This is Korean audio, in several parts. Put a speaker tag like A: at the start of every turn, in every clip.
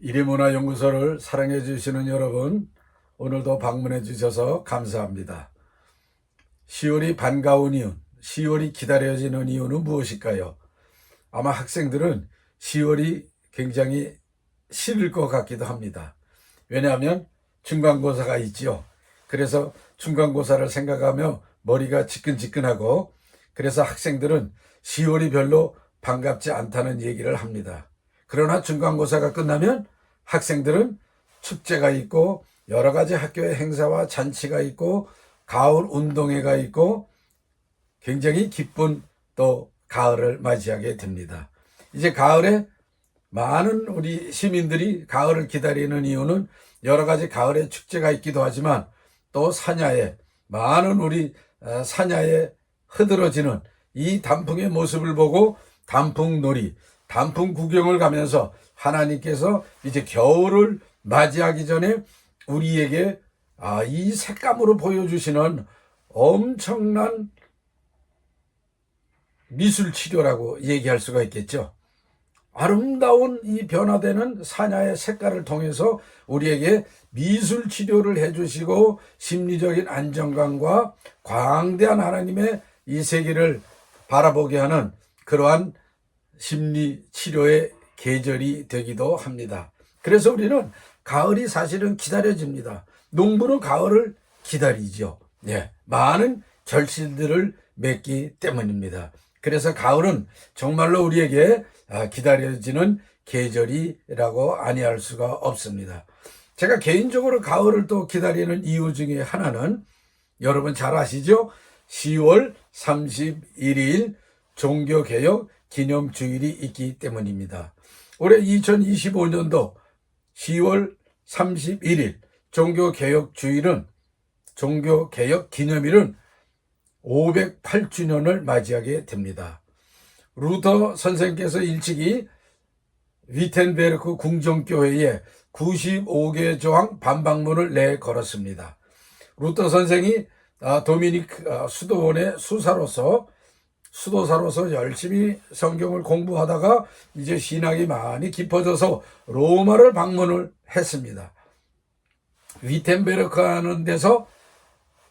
A: 이리문화연구소를 사랑해 주시는 여러분, 오늘도 방문해 주셔서 감사합니다. 10월이 반가운 이유, 10월이 기다려지는 이유는 무엇일까요? 아마 학생들은 10월이 굉장히 싫을 것 같기도 합니다. 왜냐하면 중간고사가 있지요. 그래서 중간고사를 생각하며 머리가 지끈지끈하고, 그래서 학생들은 10월이 별로 반갑지 않다는 얘기를 합니다. 그러나 중간고사가 끝나면 학생들은 축제가 있고 여러 가지 학교의 행사와 잔치가 있고 가을 운동회가 있고 굉장히 기쁜 또 가을을 맞이하게 됩니다. 이제 가을에 많은 우리 시민들이 가을을 기다리는 이유는 여러 가지 가을의 축제가 있기도 하지만 또 사냐에 많은 우리 사냐에 흐드러지는 이 단풍의 모습을 보고 단풍놀이, 단풍 구경을 가면서 하나님께서 이제 겨울을 맞이하기 전에 우리에게 이 색감으로 보여주시는 엄청난 미술 치료라고 얘기할 수가 있겠죠. 아름다운 이 변화되는 사냐의 색깔을 통해서 우리에게 미술 치료를 해주시고 심리적인 안정감과 광대한 하나님의 이 세계를 바라보게 하는 그러한 심리 치료의 계절이 되기도 합니다. 그래서 우리는 가을이 사실은 기다려집니다. 농부는 가을을 기다리죠. 많은 결실들을 맺기 때문입니다. 그래서 가을은 정말로 우리에게 기다려지는 계절이라고 아니할 수가 없습니다. 제가 개인적으로 가을을 또 기다리는 이유 중에 하나는 여러분 잘 아시죠? 10월 31일 종교개혁 기념주일이 있기 때문입니다. 올해 2025년도 10월 31일 종교개혁주일은 종교개혁 기념일은 508주년을 맞이하게 됩니다. 루터 선생께서 일찍이 위텐베르크 궁정교회에 95개 조항 반박문을 내걸었습니다. 루터 선생이 도미닉 수도원의 수도사로서 열심히 성경을 공부하다가 이제 신학이 많이 깊어져서 로마를 방문을 했습니다. 위텐베르크 하는 데서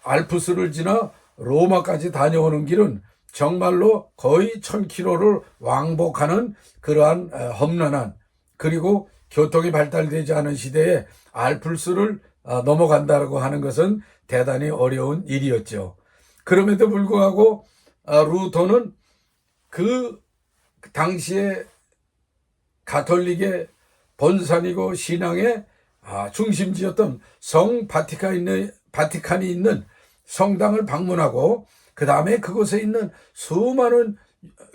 A: 알프스를 지나 로마까지 다녀오는 길은 정말로 거의 1000km를 왕복하는 그러한 험난한, 그리고 교통이 발달되지 않은 시대에 알프스를 넘어간다고 하는 것은 대단히 어려운 일이었죠. 그럼에도 불구하고 루터는 그 당시에 가톨릭의 본산이고 신앙의 중심지였던 성 바티칸이 있는 성당을 방문하고 그 다음에 그곳에 있는 수많은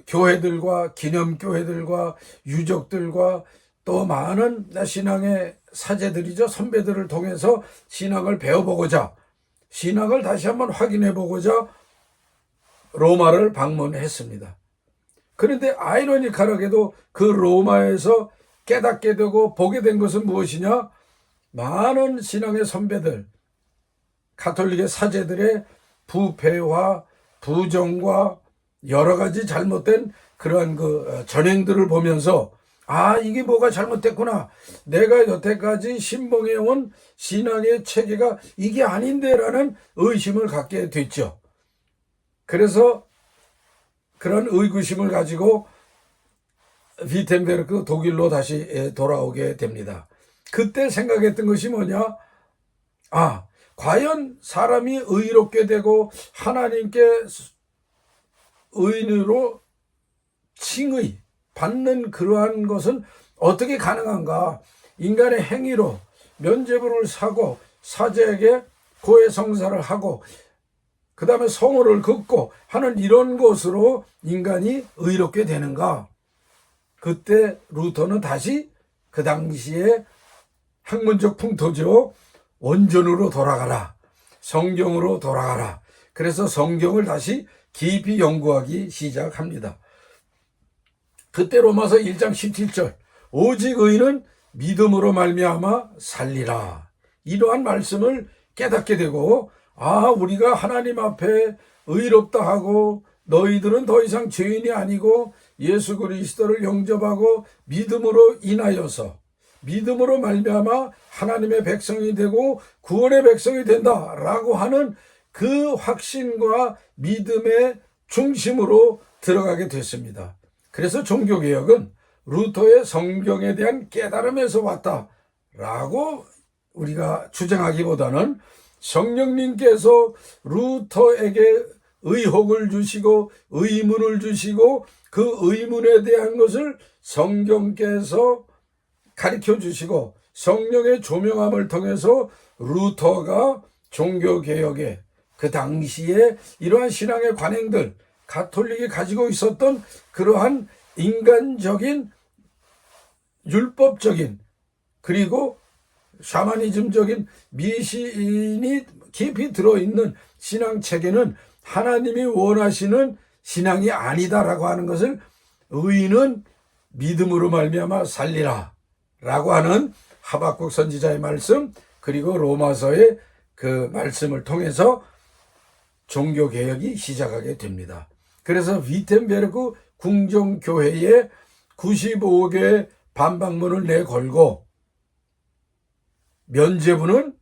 A: 교회들과 기념교회들과 유적들과 또 많은 신앙의 사제들이죠. 선배들을 통해서 신앙을 배워보고자, 신앙을 다시 한번 확인해보고자 로마를 방문했습니다. 그런데 아이러니컬하게도 그 로마에서 깨닫게 되고 보게 된 것은 무엇이냐? 많은 신앙의 선배들, 가톨릭의 사제들의 부패와 부정과 여러 가지 잘못된 그러한 그 전행들을 보면서 이게 뭐가 잘못됐구나, 내가 여태까지 신봉해온 신앙의 체계가 이게 아닌데라는 의심을 갖게 됐죠. 그래서 그런 의구심을 가지고 위텐베르크 독일로 다시 돌아오게 됩니다. 그때 생각했던 것이 뭐냐? 과연 사람이 의롭게 되고 하나님께 의인으로 칭의 받는 그러한 것은 어떻게 가능한가? 인간의 행위로 면죄부를 사고 사제에게 고해성사를 하고 그 다음에 성호를 긋고 하는 이런 것으로 인간이 의롭게 되는가? 그때 루터는 다시 그 당시에 학문적 풍토죠. 원전으로 돌아가라. 성경으로 돌아가라. 그래서 성경을 다시 깊이 연구하기 시작합니다. 그때 로마서 1장 17절 오직 의인은 믿음으로 말미암아 살리라. 이러한 말씀을 깨닫게 되고 우리가 하나님 앞에 의롭다 하고 너희들은 더 이상 죄인이 아니고 예수 그리스도를 영접하고 믿음으로 인하여서 믿음으로 말미암아 하나님의 백성이 되고 구원의 백성이 된다라고 하는 그 확신과 믿음의 중심으로 들어가게 됐습니다. 그래서 종교개혁은 루터의 성경에 대한 깨달음에서 왔다라고 우리가 주장하기보다는 성령님께서 루터에게 의혹을 주시고 의문을 주시고 그 의문에 대한 것을 성경께서 가르쳐 주시고 성령의 조명함을 통해서 루터가 종교개혁에 그 당시에 이러한 신앙의 관행들, 가톨릭이 가지고 있었던 그러한 인간적인 율법적인 그리고 샤머니즘적인 미신이 깊이 들어있는 신앙체계는 하나님이 원하시는 신앙이 아니다라고 하는 것을 의인은 믿음으로 말미암아 살리라 라고 하는 하박국 선지자의 말씀 그리고 로마서의 그 말씀을 통해서 종교개혁이 시작하게 됩니다. 그래서 위텐베르크 궁정교회에 95개의 반박문을 내걸고 면죄부는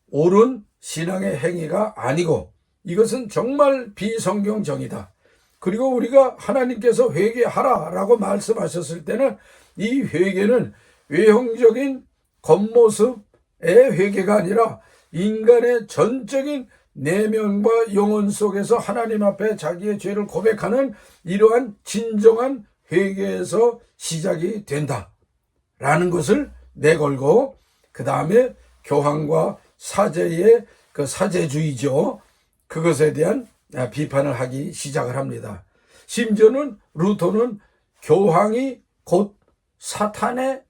A: 옳은 신앙의 행위가 아니고 이것은 정말 비성경적이다. 그리고 우리가 하나님께서 회개하라라고 말씀하셨을 때는 이 회개는 외형적인 겉모습의 회개가 아니라 인간의 전적인 내면과 영혼 속에서 하나님 앞에 자기의 죄를 고백하는 이러한 진정한 회개에서 시작이 된다라는 것을 내걸고 그 다음에 교황과 사제의 그 사제주의죠. 그것에 대한 비판을 하기 시작을 합니다. 심지어는 루터는 교황이 곧 사탄의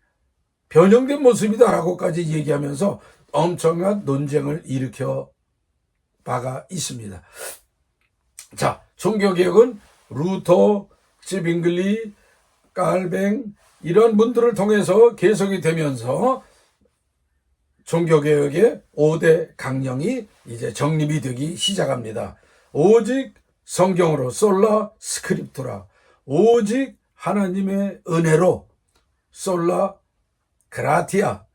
A: 변형된 모습이다라고까지 얘기하면서 엄청난 논쟁을 일으켜 바가 있습니다. 자, 종교개혁은 루터, 찌빙글리, 깔뱅 이런 분들을 통해서 개성이 되면서 종교개혁의 5대 강령이 이제 정립이 되기 시작합니다. 오직 성경으로 솔라 스크립투라, 오직 하나님의 은혜로 솔라 그라티아,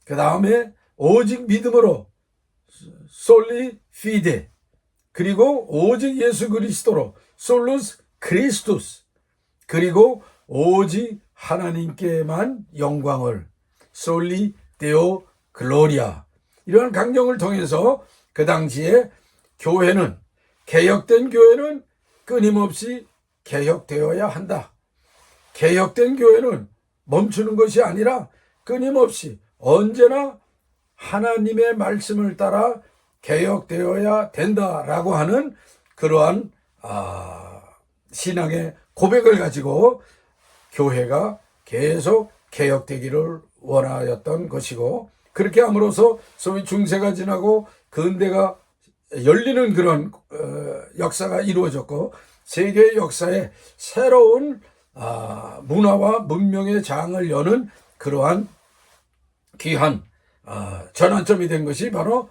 A: 그 다음에 오직 믿음으로 솔리 피데, 그리고 오직 예수 그리스도로 솔루스 크리스투스, 그리고 오직 하나님께만 영광을 솔리 데오 글로리아, 이런 강령을 통해서 그 당시에 교회는 개혁된 교회는 끊임없이 개혁되어야 한다. 개혁된 교회는 멈추는 것이 아니라 끊임없이 언제나 하나님의 말씀을 따라 개혁되어야 된다라고 하는 그러한 신앙의 고백을 가지고 교회가 계속 개혁되기를 원하였던 것이고, 그렇게 함으로써 소위 중세가 지나고 근대가 열리는 그런 역사가 이루어졌고, 세계 역사에 새로운 문화와 문명의 장을 여는 그러한 귀한 전환점이 된 것이 바로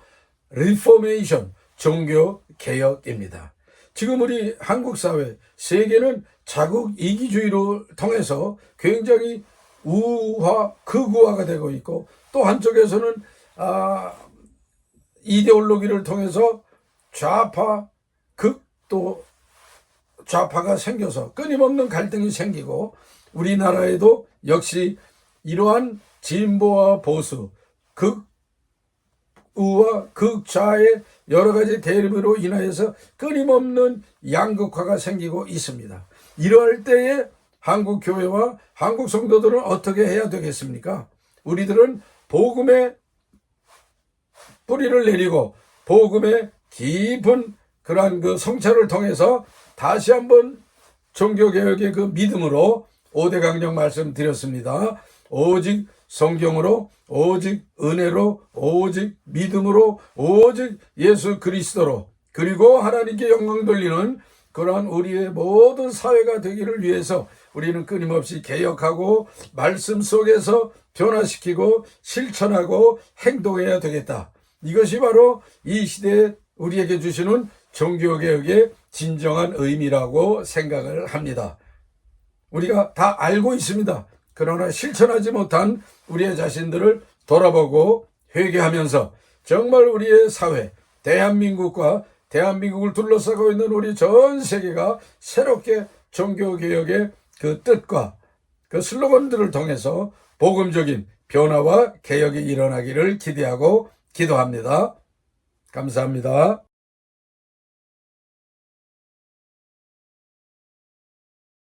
A: 리포메이션, 종교개혁입니다. 지금 우리 한국 사회, 세계는 자국 이기주의로 통해서 굉장히 우화, 극우화가 되고 있고, 또 한쪽에서는 이데올로기를 통해서 좌파, 또 좌파가 생겨서 끊임없는 갈등이 생기고, 우리나라에도 역시 이러한 진보와 보수, 극우와 극좌의 여러 가지 대립으로 인하여서 끊임없는 양극화가 생기고 있습니다. 이럴 때에 한국 교회와 한국 성도들은 어떻게 해야 되겠습니까? 우리들은 복음의 뿌리를 내리고 복음의 깊은 그러한 그 성찰을 통해서 다시 한번 종교개혁의 그 믿음으로 5대 강령 말씀드렸습니다. 오직 성경으로, 오직 은혜로, 오직 믿음으로, 오직 예수 그리스도로, 그리고 하나님께 영광 돌리는 그러한 우리의 모든 사회가 되기를 위해서 우리는 끊임없이 개혁하고 말씀 속에서 변화시키고 실천하고 행동해야 되겠다. 이것이 바로 이 시대에 우리에게 주시는 종교개혁의 진정한 의미라고 생각을 합니다. 우리가 다 알고 있습니다. 그러나 실천하지 못한 우리의 자신들을 돌아보고 회개하면서 정말 우리의 사회, 대한민국과 대한민국을 둘러싸고 있는 우리 전 세계가 새롭게 종교개혁의 그 뜻과 그 슬로건들을 통해서 복음적인 변화와 개혁이 일어나기를 기대하고 기도합니다. 감사합니다.